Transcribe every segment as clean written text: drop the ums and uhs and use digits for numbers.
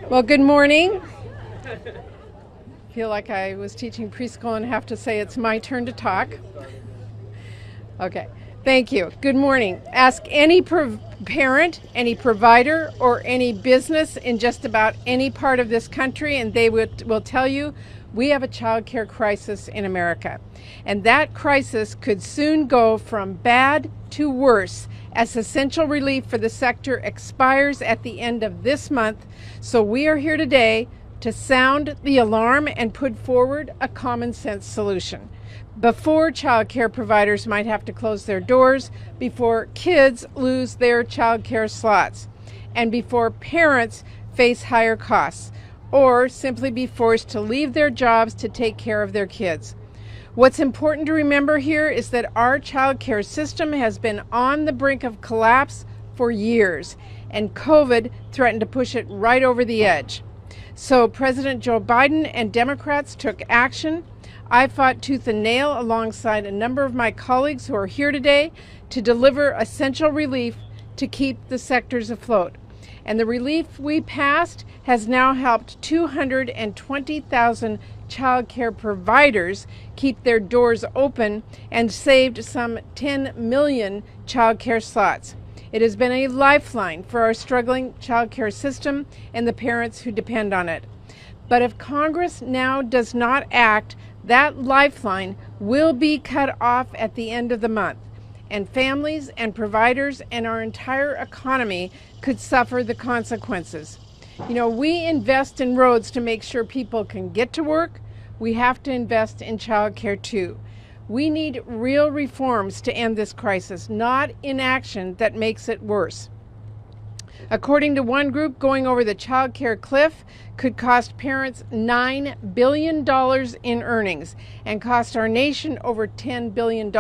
Well, good morning. I feel like I was teaching preschool and have to say it's my turn to talk. Okay, thank you. Good morning. Ask any parent, any provider, or any business in just about any part of this country, and they will tell you we have a child care crisis in America. And that crisis could soon go from bad to worse as essential relief for the sector expires at the end of this month. So we are here today to sound the alarm and put forward a common sense solution. Before child care providers might have to close their doors, before kids lose their child care slots, and before parents face higher costs, or simply be forced to leave their jobs to take care of their kids. What's important to remember here is that our child care system has been on the brink of collapse for years, and COVID threatened to push it right over the edge. So President Joe Biden and Democrats took action. I fought tooth and nail alongside a number of my colleagues who are here today to deliver essential relief to keep the sectors afloat. And the relief we passed has now helped 220,000 child care providers keep their doors open and saved some 10 million child care slots. It has been a lifeline for our struggling child care system and the parents who depend on it. But if Congress now does not act, that lifeline will be cut off at the end of the month, and families and providers and our entire economy could suffer the consequences. You know, we invest in roads to make sure people can get to work. We have to invest in child care too. We need real reforms to end this crisis, not inaction that makes it worse. According to one group, going over the child care cliff could cost parents $9 billion in earnings and cost our nation over $10 billion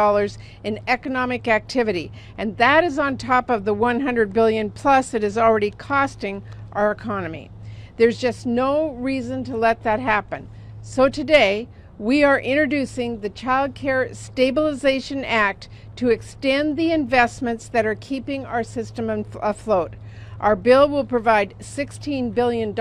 in economic activity. And that is on top of the $100 billion plus it is already costing our economy. There's just no reason to let that happen. So today, we are introducing the Child Care Stabilization Act to extend the investments that are keeping our system afloat. Our bill will provide $16 billion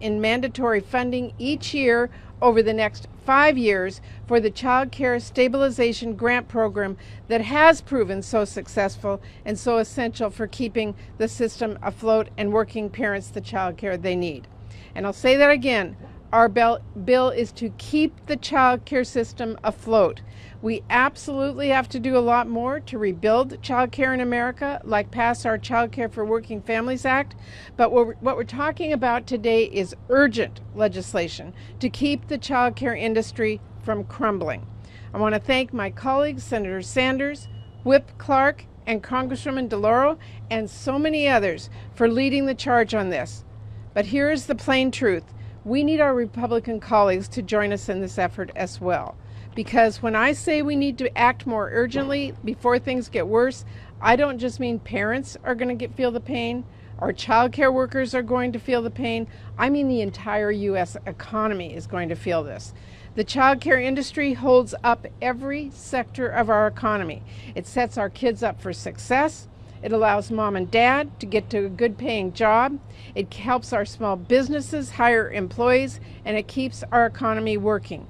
in mandatory funding each year over the next 5 years for the Child Care Stabilization Grant Program that has proven so successful and so essential for keeping the system afloat and working parents the child care they need. And I'll say that again. Our bill is to keep the child care system afloat. We absolutely have to do a lot more to rebuild child care in America, like pass our Child Care for Working Families Act. But what we're talking about today is urgent legislation to keep the child care industry from crumbling. I want to thank my colleagues, Senator Sanders, Whip Clark, and Congresswoman DeLauro, and so many others for leading the charge on this. But here is the plain truth. We need our Republican colleagues to join us in this effort as well. Because when I say we need to act more urgently before things get worse, I don't just mean parents are going to feel the pain, or child care workers are going to feel the pain. I mean the entire U.S. economy is going to feel this. The child care industry holds up every sector of our economy. It sets our kids up for success. It allows mom and dad to get to a good paying job. It helps our small businesses hire employees, and it keeps our economy working.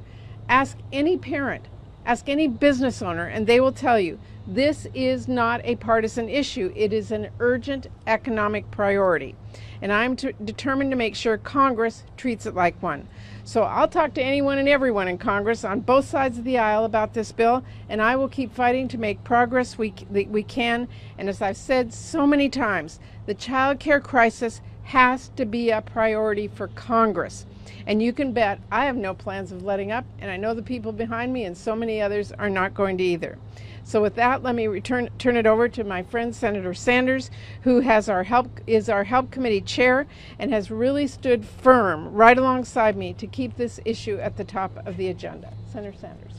Ask any parent, ask any business owner, and they will tell you this is not a partisan issue. It is an urgent economic priority. And I'm determined to make sure Congress treats it like one. So I'll talk to anyone and everyone in Congress on both sides of the aisle about this bill, and I will keep fighting to make progress we can. And as I've said so many times, the child care crisis has to be a priority for Congress. And you can bet I have no plans of letting up, and I know the people behind me and so many others are not going to either. So with that, let me turn it over to my friend Senator Sanders, who is our Help Committee chair and has really stood firm right alongside me to keep this issue at the top of the agenda. Senator Sanders.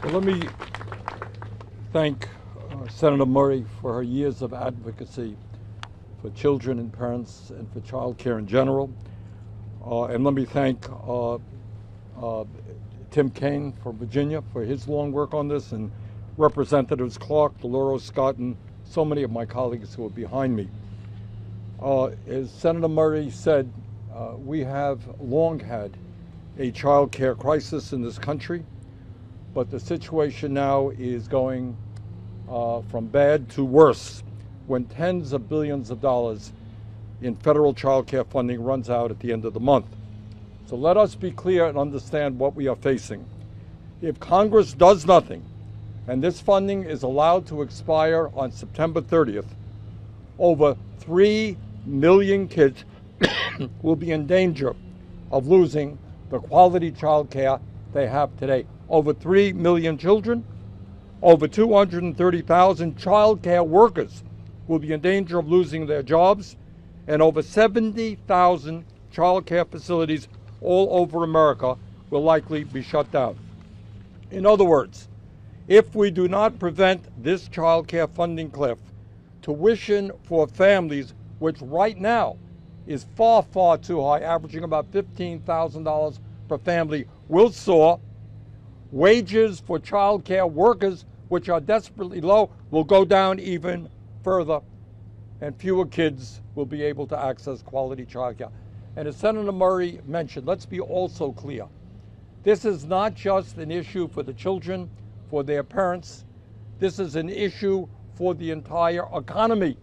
Well, let me thank Senator Murray for her years of advocacy for children and parents and for child care in general. And let me thank Tim Kaine from Virginia for his long work on this, and Representatives Clark, DeLauro, Scott, and so many of my colleagues who are behind me. As Senator Murray said, we have long had a child care crisis in this country, but the situation now is going from bad to worse when tens of billions of dollars in federal child care funding runs out at the end of the month. So let us be clear and understand what we are facing. If Congress does nothing, and this funding is allowed to expire on September 30th, over 3 million kids will be in danger of losing the quality child care they have today. Over 3 million children, over 230,000 child care workers will be in danger of losing their jobs, and over 70,000 child care facilities all over America will likely be shut down. In other words, if we do not prevent this child care funding cliff, tuition for families, which right now is far, far too high, averaging about $15,000 per family, will soar. Wages for child care workers, which are desperately low, will go down even further, and fewer kids will be able to access quality child care. And as Senator Murray mentioned, let's be also clear. This is not just an issue for the children, for their parents. This is an issue for the entire economy.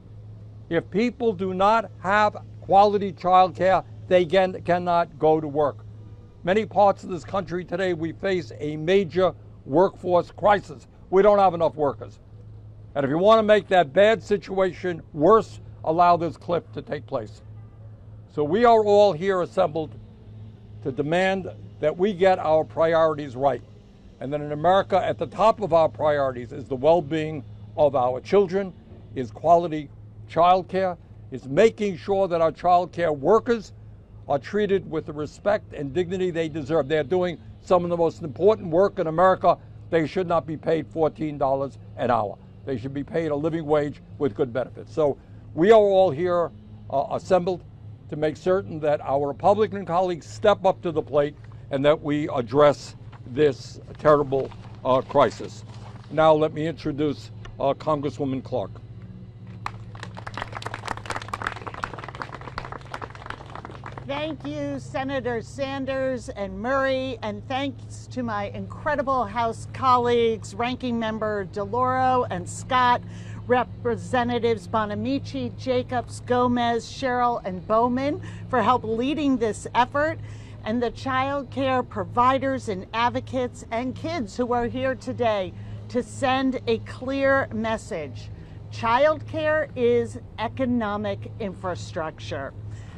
If people do not have quality child care, they cannot go to work. Many parts of this country today, we face a major workforce crisis. We don't have enough workers. And if you want to make that bad situation worse, allow this cliff to take place. So we are all here assembled to demand that we get our priorities right. And that in America, at the top of our priorities is the well-being of our children, is quality child care, is making sure that our child care workers are treated with the respect and dignity they deserve. They're doing some of the most important work in America. They should not be paid $14 an hour. They should be paid a living wage with good benefits. So we are all here assembled to make certain that our Republican colleagues step up to the plate and that we address this terrible crisis. Now let me introduce Congresswoman Clark. Thank you, Senators Sanders and Murray, and thanks to my incredible House colleagues, Ranking Member DeLauro and Scott, Representatives Bonamici, Jacobs, Gomez, Sherrill, and Bowman for help leading this effort, and the child care providers and advocates and kids who are here today to send a clear message. Child care is economic infrastructure.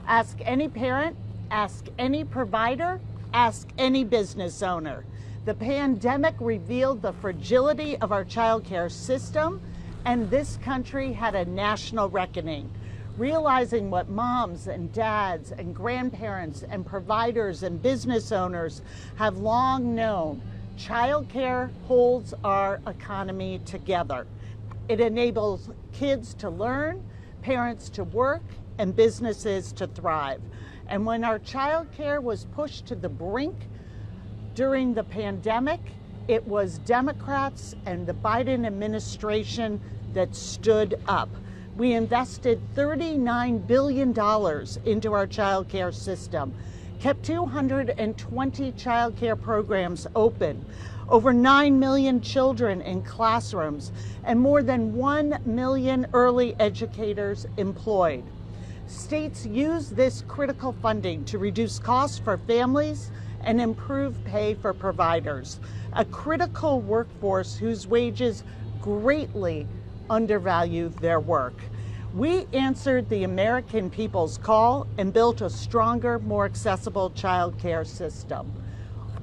Ask any parent, ask any provider, ask any business owner. The pandemic revealed the fragility of our child care system, and this country had a national reckoning. Realizing what moms and dads and grandparents and providers and business owners have long known, child care holds our economy together. It enables kids to learn, parents to work, and businesses to thrive. And when our child care was pushed to the brink during the pandemic, it was Democrats and the Biden administration that stood up. We invested $39 billion into our child care system, kept 220 child care programs open, over 9 million children in classrooms, and more than 1 million early educators employed. States use this critical funding to reduce costs for families and improve pay for providers, a critical workforce whose wages greatly undervalue their work. We answered the American people's call and built a stronger, more accessible child care system.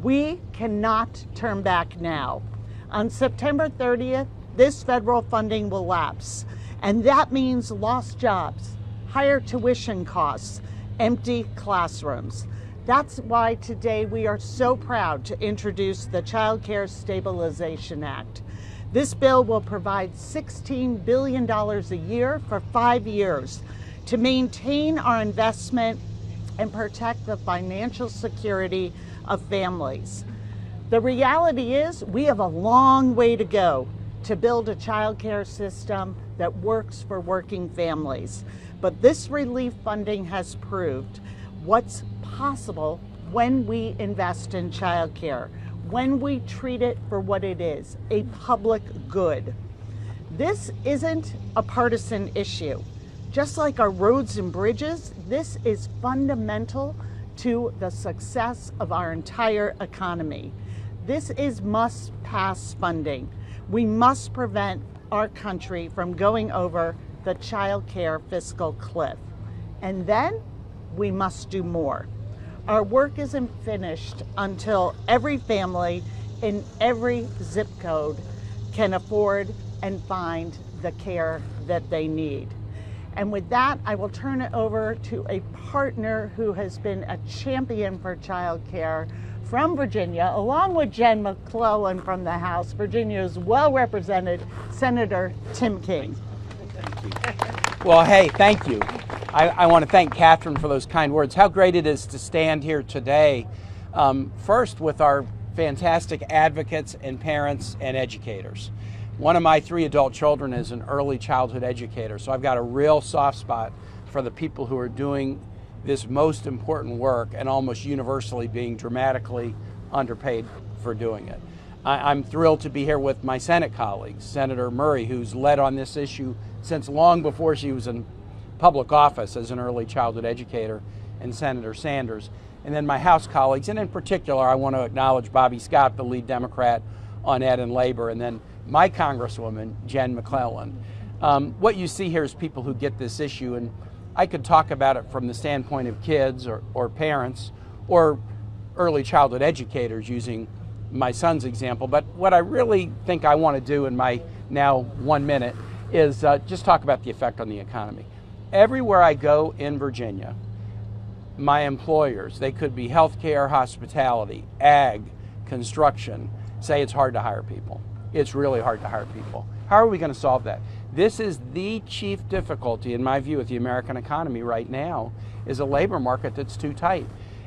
We cannot turn back now. On September 30th, this federal funding will lapse, and that means lost jobs, higher tuition costs, empty classrooms. That's why today we are so proud to introduce the Child Care Stabilization Act. This bill will provide $16 billion a year for 5 years to maintain our investment and protect the financial security of families. The reality is we have a long way to go to build a child care system that works for working families. But this relief funding has proved what's possible when we invest in child care, when we treat it for what it is, a public good. This isn't a partisan issue. Just like our roads and bridges, this is fundamental to the success of our entire economy. This is must-pass funding. We must prevent our country from going over the child care fiscal cliff. And then we must do more. Our work isn't finished until every family in every zip code can afford and find the care that they need. And with that, I will turn it over to a partner who has been a champion for child care from Virginia, along with Jen McClellan from the House. Virginia is well represented, Senator Tim King. Well, hey, thank you. I want to thank Catherine for those kind words. How great it is to stand here today, first with our fantastic advocates and parents and educators. One of my 3 adult children is an early childhood educator, so I've got a real soft spot for the people who are doing this most important work and almost universally being dramatically underpaid for doing it. I'm thrilled to be here with my Senate colleagues, Senator Murray, who's led on this issue since long before she was in public office as an early childhood educator, and Senator Sanders, and then my House colleagues, and in particular I want to acknowledge Bobby Scott, the lead Democrat on Ed and Labor, and then my Congresswoman, Jen McClellan. What you see here is people who get this issue, and I could talk about it from the standpoint of kids or parents or early childhood educators using my son's example, but what I really think I want to do in my now 1 minute is just talk about the effect on the economy. Everywhere I go in Virginia, my employers, they could be healthcare, hospitality, ag, construction, say it's hard to hire people. It's really hard to hire people. How are we going to solve that? This is the chief difficulty, in my view, with the American economy right now, is a labor market that's too tight.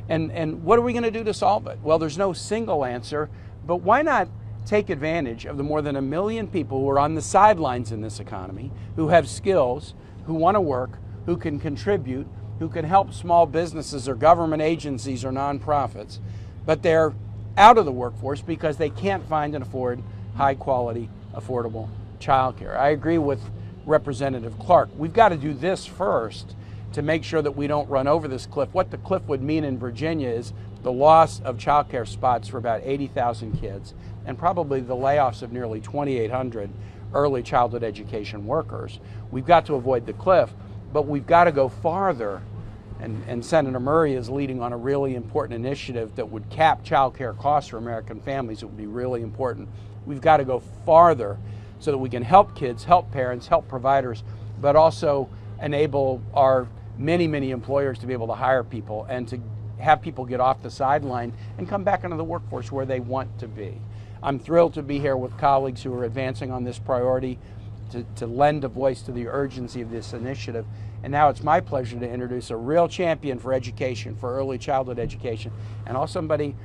And what are we going to do to solve it? Well, there's no single answer, but why not take advantage of the more than 1 million people who are on the sidelines in this economy, who have skills, who want to work, who can contribute, who can help small businesses or government agencies or nonprofits, but they're out of the workforce because they can't find and afford high quality, affordable childcare. I agree with Representative Clark. We've got to do this first to make sure that we don't run over this cliff. What the cliff would mean in Virginia is the loss of childcare spots for about 80,000 kids and probably the layoffs of nearly 2,800 early childhood education workers. We've got to avoid the cliff, but we've got to go farther. And Senator Murray is leading on a really important initiative that would cap child care costs for American families. It would be really important. We've got to go farther so that we can help kids, help parents, help providers, but also enable our many, many employers to be able to hire people and to have people get off the sideline and come back into the workforce where they want to be. I'm thrilled to be here with colleagues who are advancing on this priority to lend a voice to the urgency of this initiative. And now it's my pleasure to introduce a real champion for education, for early childhood education, and also somebody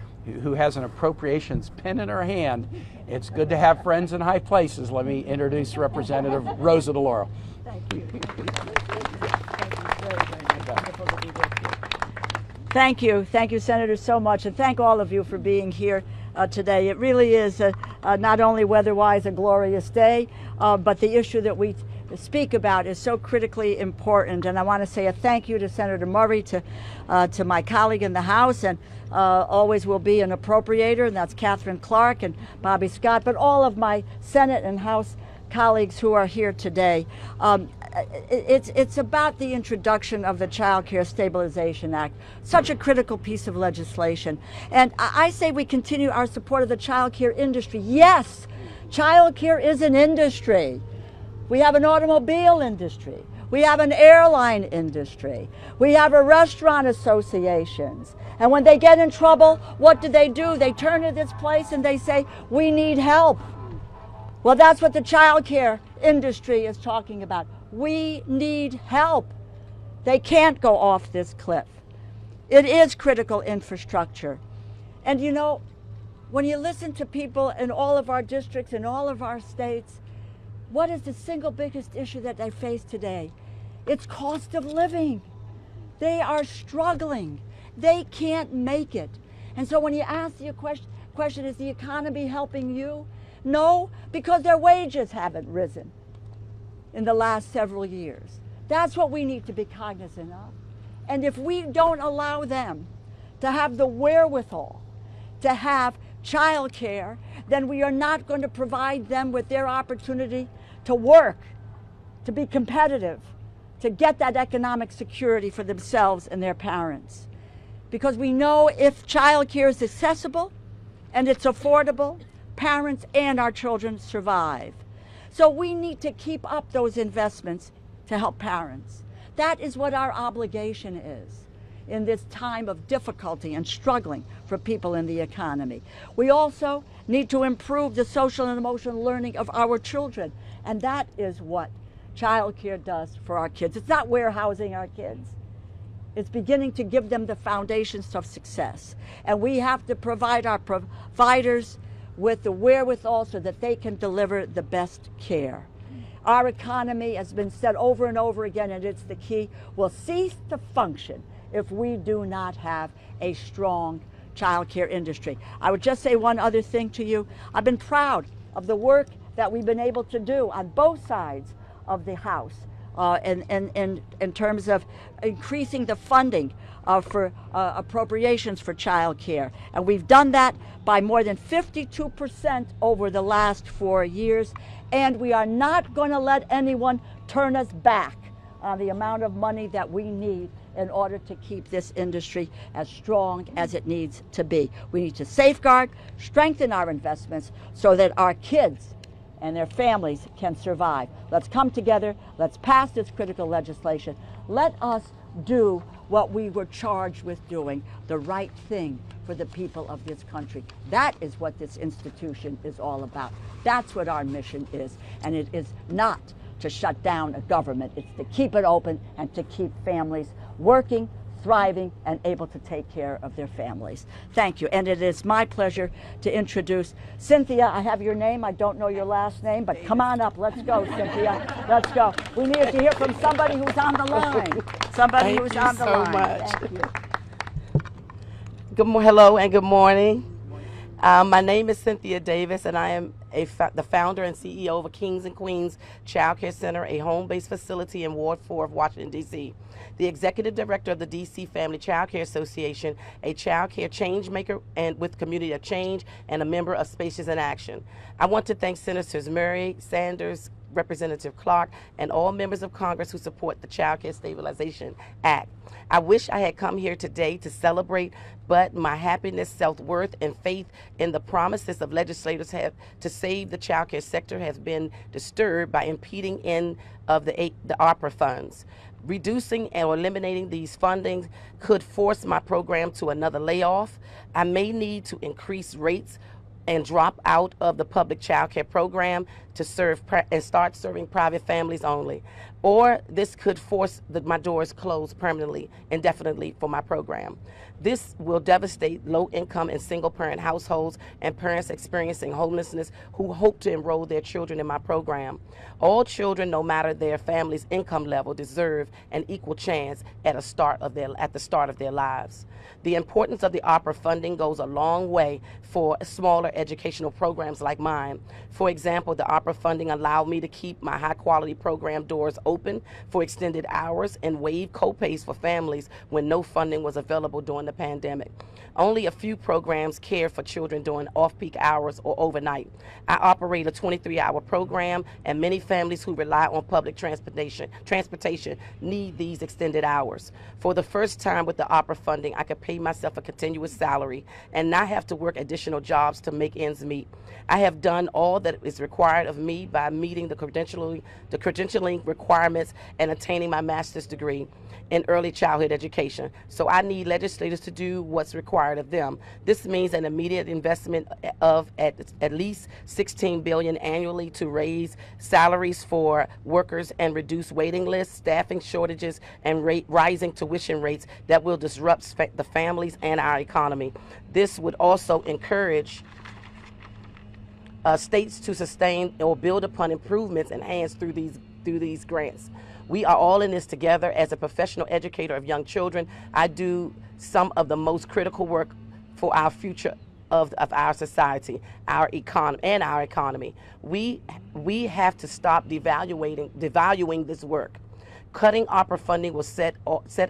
who has an appropriations pen in her hand. It's good to have friends in high places. Let me introduce Representative Rosa DeLauro. Thank you. Wonderful to be with you. Thank you, Senator, so much, and thank all of you for being here today. It really is not only weather-wise a glorious day, but the issue that we speak about is so critically important. And I want to say a thank you to Senator Murray, to my colleague in the House, and always will be an appropriator, and that's Catherine Clark and Bobby Scott, but all of my Senate and House colleagues who are here today. It's about the introduction of the Child Care Stabilization Act, such a critical piece of legislation. And I say we continue our support of the child care industry. Yes, child care is an industry. We have an automobile industry. We have an airline industry. We have a restaurant associations. And when they get in trouble, what do? They turn to this place and they say, we need help. Well, that's what the child care industry is talking about. We need help. They can't go off this cliff. It is critical infrastructure. And you know, When you listen to people in all of our districts, in all of our states, what is the single biggest issue that they face today? It's cost of living. They are struggling. They can't make it. And so when you ask your question, is the economy helping you? No, because their wages haven't risen in the last several years. That's what we need to be cognizant of. And if we don't allow them to have the wherewithal to have child care, then we are not going to provide them with their opportunity to work, to be competitive, to get that economic security for themselves and their parents. Because we know if child care is accessible and it's affordable, parents and our children survive. So we need to keep up those investments to help parents. That is what our obligation is in this time of difficulty and struggling for people in the economy. We also need to improve the social and emotional learning of our children, and that is what child care does for our kids. It's not warehousing our kids. It's beginning to give them the foundations of success. And we have to provide our providers with the wherewithal so that they can deliver the best care. Our economy, has been said over and over again, and it's the key, will cease to function if we do not have a strong child care industry. I would just say one other thing to you. I've been proud of the work that we've been able to do on both sides of the House in terms of increasing the funding for appropriations for child care. And we've done that by more than 52% over the last 4 years. And we are not going to let anyone turn us back on the amount of money that we need in order to keep this industry as strong as it needs to be. We need to safeguard, strengthen our investments so that our kids and their families can survive. Let's come together. Let's pass this critical legislation. Let us do what we were charged with doing, the right thing for the people of this country. That is what this institution is all about. That's what our mission is. And it is not to shut down a government. It's to keep it open and to keep families working, thriving, and able to take care of their families. Thank you. And it is my pleasure to introduce Cynthia. I have your name. I don't know your last name, but come on up. Let's go, Cynthia. Let's go. We need to hear from somebody who's on the line. Somebody who's on the line. Thank you. Hello and good morning. My name is Cynthia Davis, and I am the founder and CEO of Kings and Queens Child Care Center, a home-based facility in Ward 4 of Washington, D.C., the executive director of the D.C. Family Child Care Association, a child care change maker and with community of change, and a member of Spaces in Action. I want to thank Senators Murray, Sanders, Representative Clark, and all members of Congress who support the Child Care Stabilization Act. I wish I had come here today to celebrate, but my happiness, self-worth, and faith in the promises of legislators have to save the child care sector has been disturbed by impeding end of the ARPA funds. Reducing or eliminating these fundings could force my program to another layoff. I may need to increase rates and drop out of the public child care program to serve and start serving private families only. Or this could force my doors closed permanently, indefinitely for my program. This will devastate low-income and single-parent households and parents experiencing homelessness who hope to enroll their children in my program. All children, no matter their family's income level, deserve an equal chance at the start of their lives. The importance of the ARPA funding goes a long way for smaller educational programs like mine. For example, the ARPA funding allowed me to keep my high-quality program doors open for extended hours and waive co-pays for families when no funding was available during the pandemic. Only a few programs care for children during off-peak hours or overnight. I operate a 23-hour program, and many families who rely on public transportation need these extended hours. For the first time with the ARPA funding, I could pay myself a continuous salary and not have to work additional jobs to make ends meet. I have done all that is required of me by meeting the credentialing requirements requirements and attaining my master's degree in early childhood education. So I need legislators to do what's required of them. This means an immediate investment of at least $16 billion annually to raise salaries for workers and reduce waiting lists, staffing shortages, and rising tuition rates that will disrupt the families and our economy. This would also encourage states to sustain or build upon improvements enhanced through these grants. We are all in this together. As a professional educator of young children, I do some of the most critical work for our future of our society, our economy. We have to stop devaluing this work. Cutting ARPA funding will set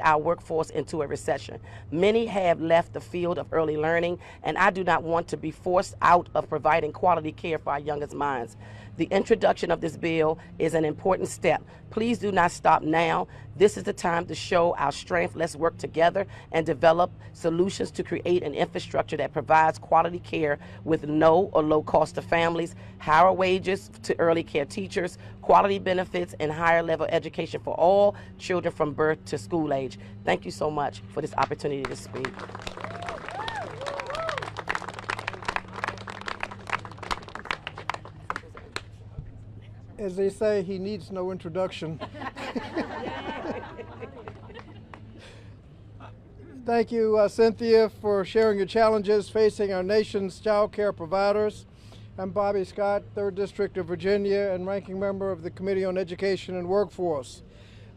our workforce into a recession. Many have left the field of early learning, and I do not want to be forced out of providing quality care for our youngest minds. The introduction of this bill is an important step. Please do not stop now. This is the time to show our strength. Let's work together and develop solutions to create an infrastructure that provides quality care with no or low cost to families, higher wages to early care teachers, quality benefits, and higher level education for all children from birth to school age. Thank you so much for this opportunity to speak. As they say, he needs no introduction. Thank you, Cynthia, for sharing your challenges facing our nation's child care providers. I'm Bobby Scott, 3rd District of Virginia, and ranking member of the Committee on Education and Workforce.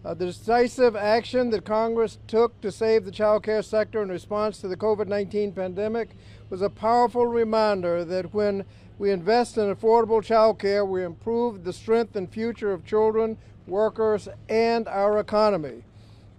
The decisive action that Congress took to save the child care sector in response to the COVID-19 pandemic was a powerful reminder that when we invest in affordable child care, we improve the strength and future of children, workers, and our economy.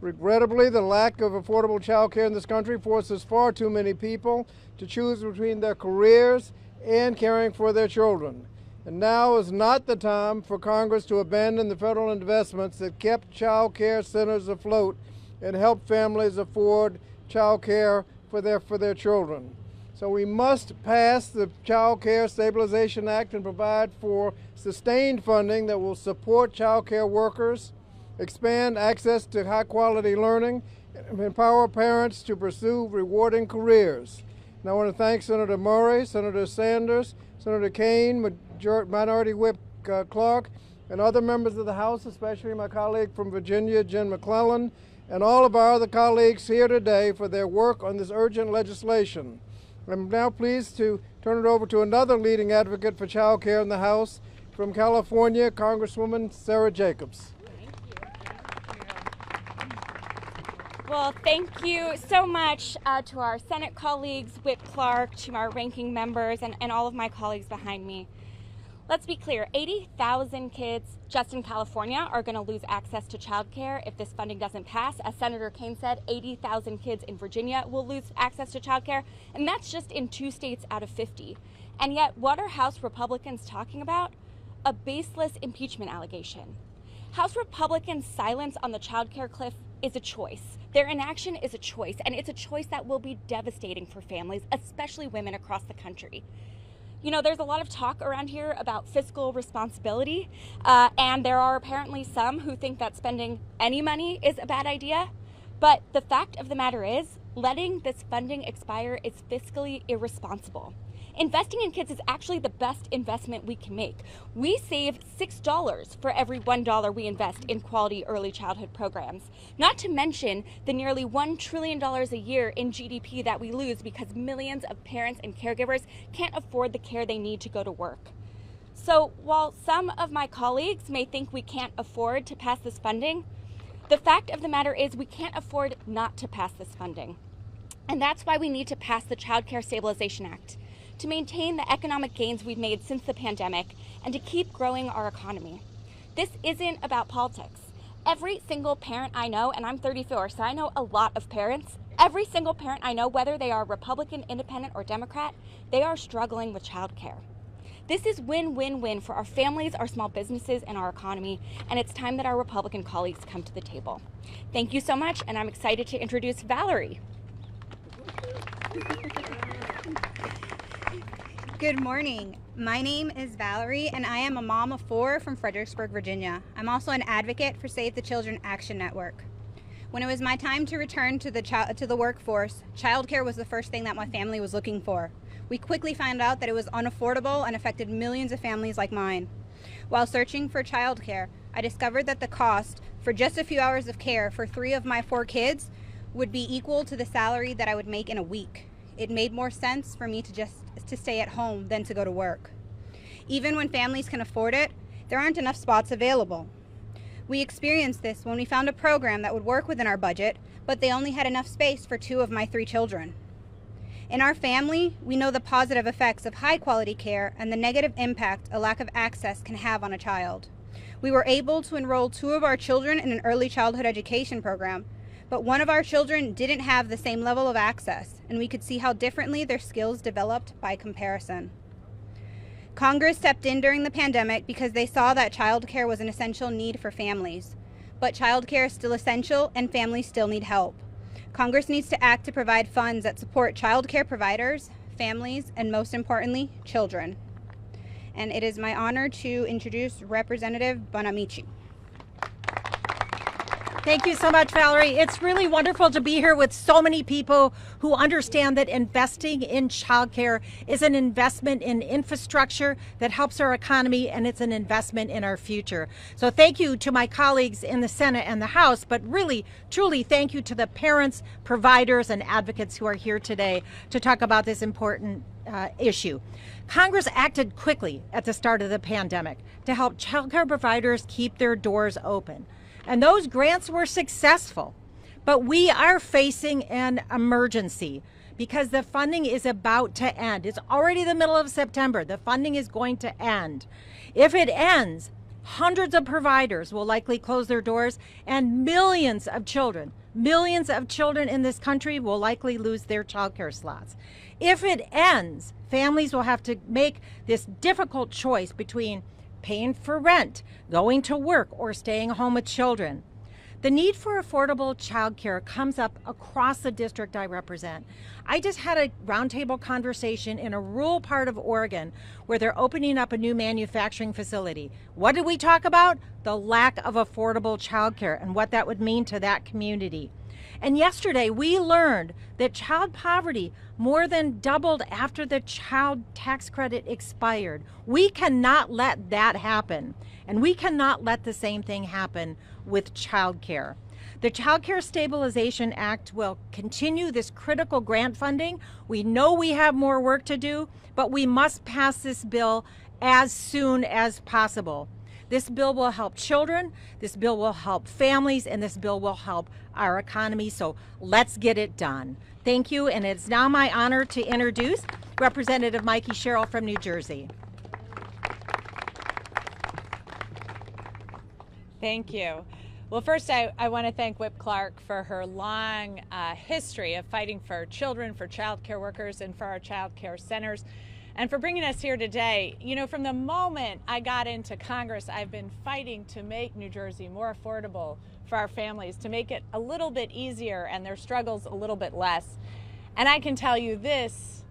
Regrettably, the lack of affordable child care in this country forces far too many people to choose between their careers and caring for their children. And now is not the time for Congress to abandon the federal investments that kept child care centers afloat and help families afford child care for their children. So we must pass the Child Care Stabilization Act and provide for sustained funding that will support child care workers, expand access to high-quality learning, and empower parents to pursue rewarding careers. And I want to thank Senator Murray, Senator Sanders, Senator Kane, Minority Whip Clark, and other members of the House, especially my colleague from Virginia, Jen McClellan, and all of our other colleagues here today for their work on this urgent legislation. I'm now pleased to turn it over to another leading advocate for child care in the House, from California, Congresswoman Sarah Jacobs. Well, thank you so much to our Senate colleagues, Whip Clark, to our ranking members, and all of my colleagues behind me. Let's be clear, 80,000 kids just in California are going to lose access to childcare if this funding doesn't pass. As Senator Kane said, 80,000 kids in Virginia will lose access to childcare, and that's just in 2 states out of 50. And yet, what are House Republicans talking about? A baseless impeachment allegation. House Republicans' silence on the childcare cliff is a choice. Their inaction is a choice, and it's a choice that will be devastating for families, especially women across the country. You know, there's a lot of talk around here about fiscal responsibility, and there are apparently some who think that spending any money is a bad idea. But the fact of the matter is, letting this funding expire is fiscally irresponsible. Investing in kids is actually the best investment we can make. We save $6 for every $1 we invest in quality early childhood programs. Not to mention the nearly $1 trillion a year in GDP that we lose because millions of parents and caregivers can't afford the care they need to go to work. So while some of my colleagues may think we can't afford to pass this funding, the fact of the matter is we can't afford not to pass this funding. And that's why we need to pass the Child Care Stabilization Act, to maintain the economic gains we've made since the pandemic and to keep growing our economy. This isn't about politics. Every single parent I know, and I'm 34, so I know a lot of parents, every single parent I know, whether they are Republican, Independent, or Democrat, they are struggling with childcare. This is win-win-win for our families, our small businesses, and our economy, and it's time that our Republican colleagues come to the table. Thank you so much, and I'm excited to introduce Valerie. Good morning. My name is Valerie, and I am a mom of 4 from Fredericksburg, Virginia. I'm also an advocate for Save the Children Action Network. When it was my time to return to the workforce, childcare was the first thing that my family was looking for. We quickly found out that it was unaffordable and affected millions of families like mine. While searching for childcare, I discovered that the cost for just a few hours of care for 3 of my 4 kids would be equal to the salary that I would make in a week. It made more sense for me to stay at home than to go to work. Even when families can afford it, there aren't enough spots available. We experienced this when we found a program that would work within our budget, but they only had enough space for 2 of my 3 children. In our family, we know the positive effects of high quality care and the negative impact a lack of access can have on a child. We were able to enroll 2 of our children in an early childhood education program, but one of our children didn't have the same level of access, and we could see how differently their skills developed by comparison. Congress stepped in during the pandemic because they saw that childcare was an essential need for families. But childcare is still essential and families still need help. Congress needs to act to provide funds that support childcare providers, families, and most importantly, children. And it is my honor to introduce Representative Bonamici. Thank you so much, Valerie. It's really wonderful to be here with so many people who understand that investing in childcare is an investment in infrastructure that helps our economy, and it's an investment in our future. So thank you to my colleagues in the Senate and the House, but really, truly thank you to the parents, providers, and advocates who are here today to talk about this important issue. Congress acted quickly at the start of the pandemic to help childcare providers keep their doors open. And those grants were successful. But we are facing an emergency because the funding is about to end. It's already the middle of September. The funding is going to end. If it ends, hundreds of providers will likely close their doors, and millions of children in this country will likely lose their childcare slots. If it ends, families will have to make this difficult choice between paying for rent, going to work, or staying home with children. The need for affordable childcare comes up across the district I represent. I just had a roundtable conversation in a rural part of Oregon where they're opening up a new manufacturing facility. What did we talk about? The lack of affordable childcare and what that would mean to that community. And yesterday we learned that child poverty more than doubled after the child tax credit expired. We cannot let that happen. And we cannot let the same thing happen with child care. The Child Care Stabilization Act will continue this critical grant funding. We know we have more work to do, but we must pass this bill as soon as possible. This bill will help children, this bill will help families, and this bill will help our economy. So let's get it done. Thank you, and it's now my honor to introduce Representative Mikey Sherrill from New Jersey. Thank you. Well, first, I want to thank Whip Clark for her long history of fighting for children, for child care workers, and for our child care centers, and for bringing us here today. You know, from the moment I got into Congress, I've been fighting to make New Jersey more affordable for our families, to make it a little bit easier and their struggles a little bit less. And I can tell you this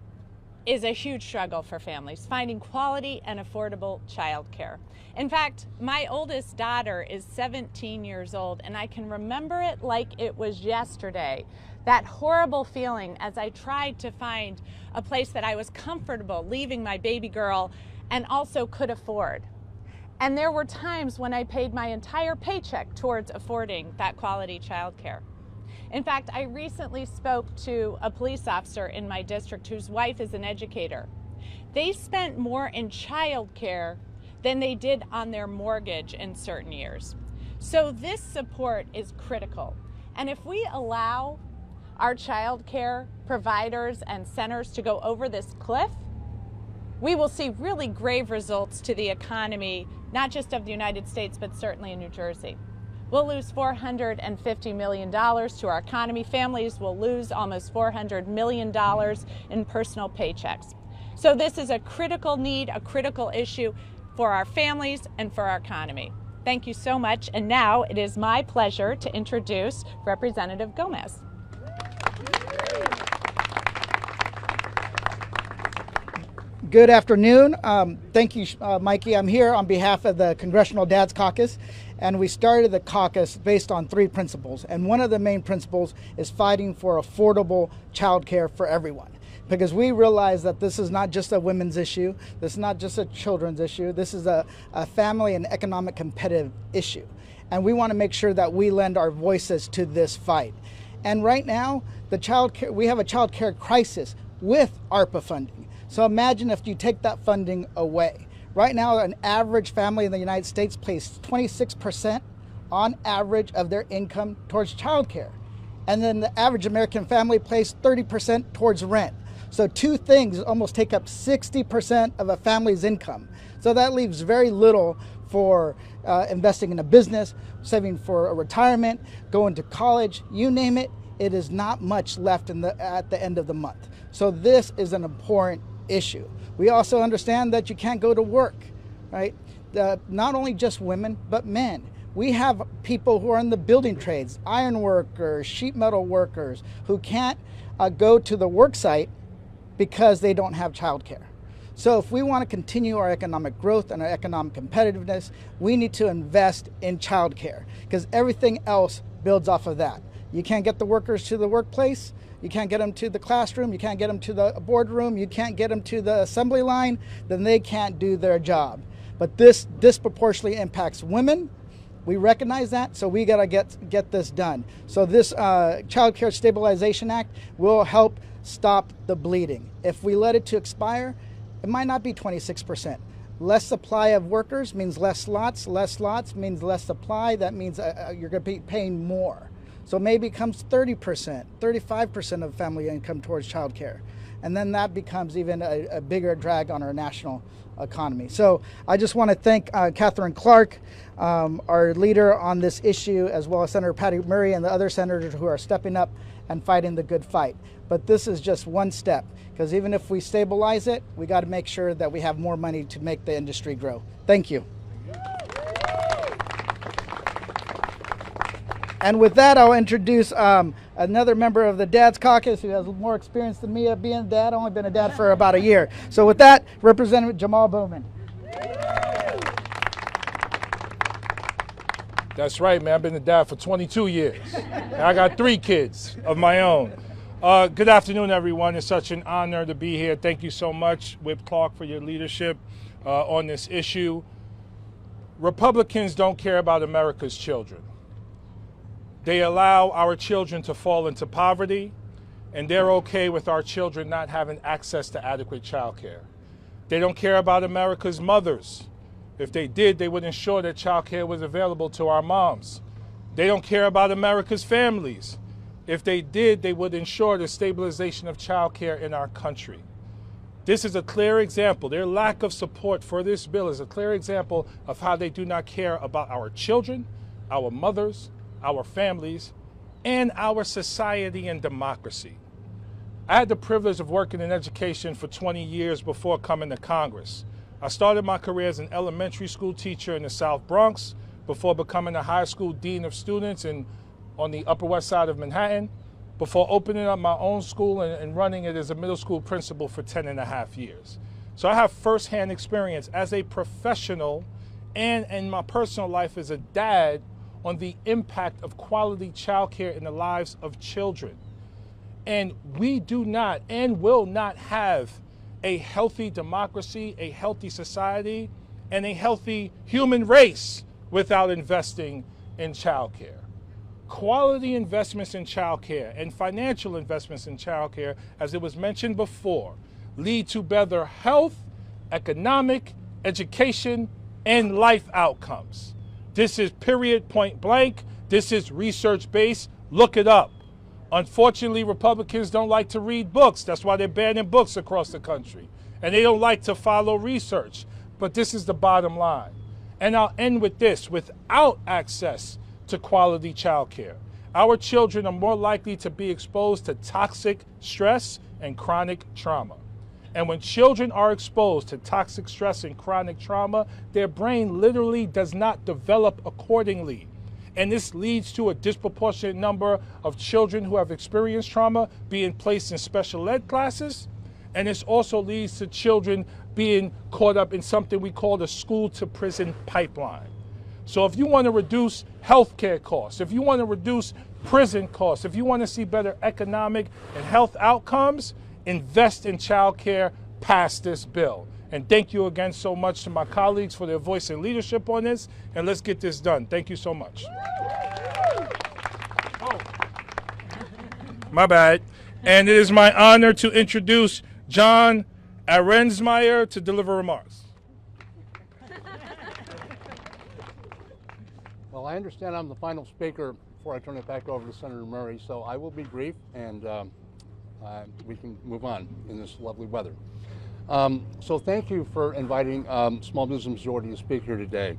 is a huge struggle for families, finding quality and affordable child care. In fact, my oldest daughter is 17 years old, and I can remember it like it was yesterday. That horrible feeling as I tried to find a place that I was comfortable leaving my baby girl and also could afford. And there were times when I paid my entire paycheck towards affording that quality child care. In fact, I recently spoke to a police officer in my district whose wife is an educator. They spent more in child care than they did on their mortgage in certain years. So this support is critical. And if we allow our child care providers and centers to go over this cliff, we will see really grave results to the economy, not just of the United States, but certainly in New Jersey. We'll lose $450 million to our economy. Families will lose almost $400 million in personal paychecks. So this is a critical need, a critical issue for our families and for our economy. Thank you so much. And now it is my pleasure to introduce Representative Gomez. Good afternoon. Thank you, Mikey. I'm here on behalf of the Congressional Dads Caucus, and we started the caucus based on 3 principles. And one of the main principles is fighting for affordable child care for everyone. Because we realize that this is not just a women's issue, this is not just a children's issue, this is a family and economic competitive issue. And we want to make sure that we lend our voices to this fight. And right now, we have a child care crisis with ARPA funding. So imagine if you take that funding away. Right now, an average family in the United States pays 26% on average of their income towards child care. And then the average American family pays 30% towards rent. So 2 things almost take up 60% of a family's income. So that leaves very little for investing in a business, saving for a retirement, going to college, you name it. It is not much left at the end of the month. So this is an important issue. We also understand that you can't go to work, right? Not only just women, but men. We have people who are in the building trades, iron workers, sheet metal workers, who can't go to the work site because they don't have childcare. So if we want to continue our economic growth and our economic competitiveness, we need to invest in childcare because everything else builds off of that. You can't get the workers to the workplace, you can't get them to the classroom, you can't get them to the boardroom, you can't get them to the assembly line, then they can't do their job. But this disproportionately impacts women. We recognize that, so we gotta get this done. So this Child Care Stabilization Act will help stop the bleeding. If we let it to expire, it might not be 26%. Less supply of workers means less slots means less supply. That means you're gonna be paying more. So maybe it comes 30%, 35% of family income towards childcare. And then that becomes even a bigger drag on our national economy. So I just want to thank Catherine Clark, our leader on this issue, as well as Senator Patty Murray and the other senators who are stepping up and fighting the good fight. But this is just one step, because even if we stabilize it, we got to make sure that we have more money to make the industry grow. Thank you. And with that, I'll introduce another member of the Dads Caucus who has more experience than me of being a dad. Only been a dad for about a year. So with that, Representative Jamal Bowman. That's right, man. I've been a dad for 22 years. And I got 3 kids of my own. Good afternoon, everyone. It's such an honor to be here. Thank you so much, Whip Clark, for your leadership on this issue. Republicans don't care about America's children. They allow our children to fall into poverty, and they're okay with our children not having access to adequate child care. They don't care about America's mothers. If they did, they would ensure that child care was available to our moms. They don't care about America's families. If they did, they would ensure the stabilization of child care in our country. This is a clear example. Their lack of support for this bill is a clear example of how they do not care about our children, our mothers, our families, and our society and democracy. I had the privilege of working in education for 20 years before coming to Congress. I started my career as an elementary school teacher in the South Bronx before becoming a high school dean of students on the Upper West Side of Manhattan, before opening up my own school and running it as a middle school principal for 10.5 years. So I have firsthand experience as a professional and in my personal life as a dad on the impact of quality childcare in the lives of children. And we do not and will not have a healthy democracy, a healthy society, and a healthy human race without investing in childcare. Quality investments in childcare and financial investments in childcare, as it was mentioned before, lead to better health, economic, education, and life outcomes. This is period, point blank. This is research-based. Look it up. Unfortunately, Republicans don't like to read books. That's why they're banning books across the country. And they don't like to follow research. But this is the bottom line. And I'll end with this. Without access to quality child care, our children are more likely to be exposed to toxic stress and chronic trauma. And when children are exposed to toxic stress and chronic trauma, their brain literally does not develop accordingly. And this leads to a disproportionate number of children who have experienced trauma being placed in special ed classes. and this also leads to children being caught up in something we call the school to prison pipeline. So if you want to reduce healthcare costs, if you want to reduce prison costs, if you want to see better economic and health outcomes, invest in child care, pass this bill. And thank you again so much to my colleagues for their voice and leadership on this, and let's get this done. Thank you so much. Oh. My bad. And it is my honor to introduce John Arensmeyer to deliver remarks. Well, I understand I'm the final speaker before I turn it back over to Senator Murray, so I will be brief, and we can move on in this lovely weather. So thank you for inviting Small Business Majority to speak here today.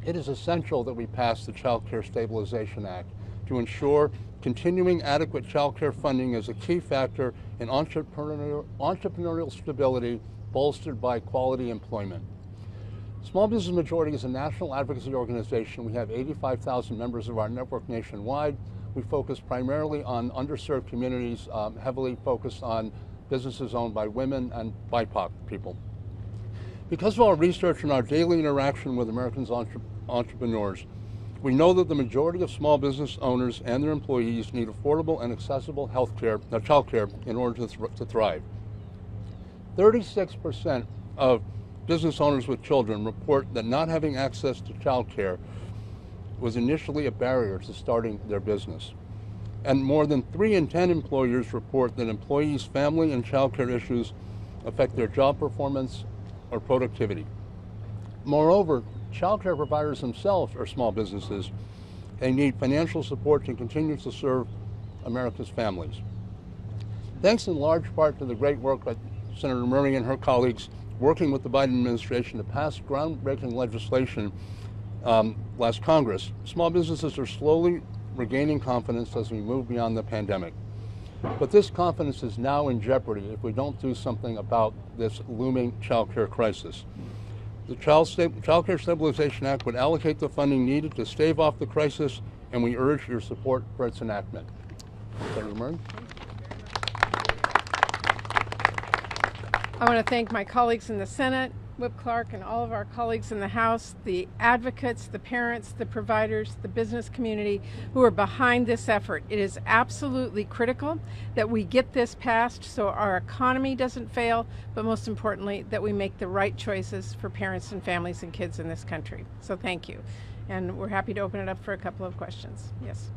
It is essential that we pass the Child Care Stabilization Act to ensure continuing adequate child care funding is a key factor in entrepreneurial stability bolstered by quality employment. Small Business Majority is a national advocacy organization. We have 85,000 members of our network nationwide. We focus primarily on underserved communities, heavily focused on businesses owned by women and BIPOC people. Because of our research and our daily interaction with Americans' entrepreneurs, we know that the majority of small business owners and their employees need affordable and accessible child care in order to thrive. 36% of business owners with children report that not having access to child care was initially a barrier to starting their business. And more than 3 in 10 employers report that employees' family and child care issues affect their job performance or productivity. Moreover, child care providers themselves are small businesses. They need financial support to continue to serve America's families. Thanks in large part to the great work by Senator Murray and her colleagues working with the Biden administration to pass groundbreaking legislation last Congress, small businesses are slowly regaining confidence as we move beyond the pandemic. But this confidence is now in jeopardy if we don't do something about this looming child care crisis. The Child Care Stabilization Act would allocate the funding needed to stave off the crisis, and we urge your support for its enactment. Senator Murray. I want to thank my colleagues in the Senate, Whip Clark, and all of our colleagues in the House, the advocates, the parents, the providers, the business community who are behind this effort. It is absolutely critical that we get this passed so our economy doesn't fail, but most importantly, that we make the right choices for parents and families and kids in this country. So thank you. And we're happy to open it up for a couple of questions. Yes.